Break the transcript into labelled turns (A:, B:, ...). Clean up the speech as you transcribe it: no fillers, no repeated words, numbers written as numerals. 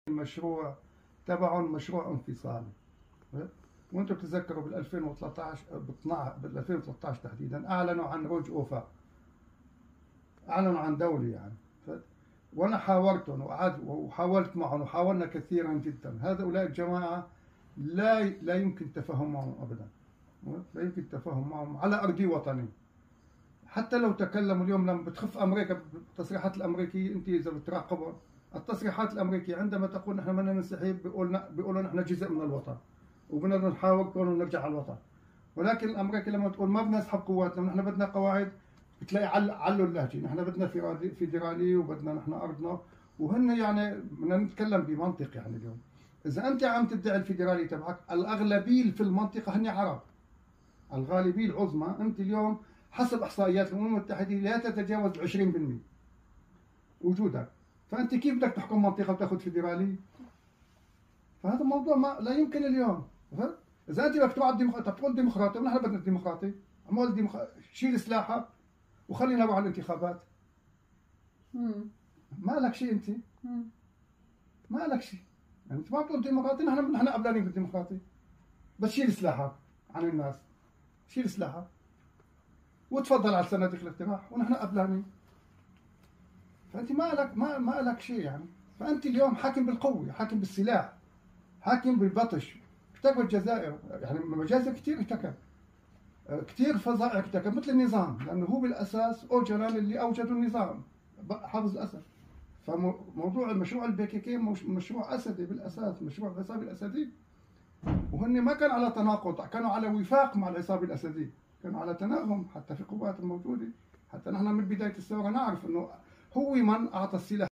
A: المشروع تبعهم مشروع انفصال. وانتم بتتذكروا بال 2013 بال 2013 تحديدا اعلنوا عن رج اوفا، اعلنوا عن دوله يعني. وانا حاورتهم وحاولت معهم وحاولنا كثيرا جدا. هؤلاء الجماعه لا يمكن التفاهم معهم ابدا، لا يمكن التفاهم معهم على ارضي وطني. حتى لو تكلموا اليوم لما بتخف امريكا بالتصريحات الامريكيه، انت اذا بتراقبوا التصريحات الامريكيه عندما تقول نحن بدنا ننسحب بيقولوا نحن جزء من الوطن وبدنا نحاول كون نرجع على الوطن. ولكن الامريكي لما تقول ما بدنا نسحب قواتنا ونحن بدنا قواعد، بتلاقي علوا اللهجه، نحن بدنا فيدرالي وبدنا نحن ارضنا. وهن يعني بدنا نتكلم بمنطق. يعني اليوم اذا انت عم تدعي الفيدرالي تبعك، الاغلبيه في المنطقه هن عرب، الغالبيه العظمى. انت اليوم حسب احصائيات الامم المتحده لا تتجاوز 20% وجودك، فانت كيف بدك تحكم منطقه وتاخذ فيدرالي؟ فهذا الموضوع ما لا يمكن اليوم. اذا انت بدك تقول ديمقراطي ونحن بدنا ديمقراطي، عمول شيل سلاحك وخلينا نروح على الانتخابات. ما لك شيء انت، ما لك شيء. يعني انت ما بتقول ديمقراطي، نحن قبلانين بالديمقراطي، بس شيل سلاحك عن الناس، شيل سلاحك وتفضل على صناديق الاقتراع ونحن قبلانين. فانت ما لك شيء يعني. فانت اليوم حاكم بالقوه، حاكم بالسلاح، حاكم بالبطش. ارتكب الجزائر يعني مجازر كثير ارتكب، كثير فظائع ارتكب مثل النظام، لانه هو بالاساس اوجران اللي اوجدوا النظام حافظ الاسد. فموضوع المشروع البيكيكي مشروع اسدي بالاساس، مشروع العصابه الاسدي. وهن ما كان على تناقض، كانوا على وفاق مع العصابه الاسديه، كانوا على تناغم حتى في قوات الموجوده. حتى نحن من بدايه الثوره نعرف انه هو من اعطى السلاح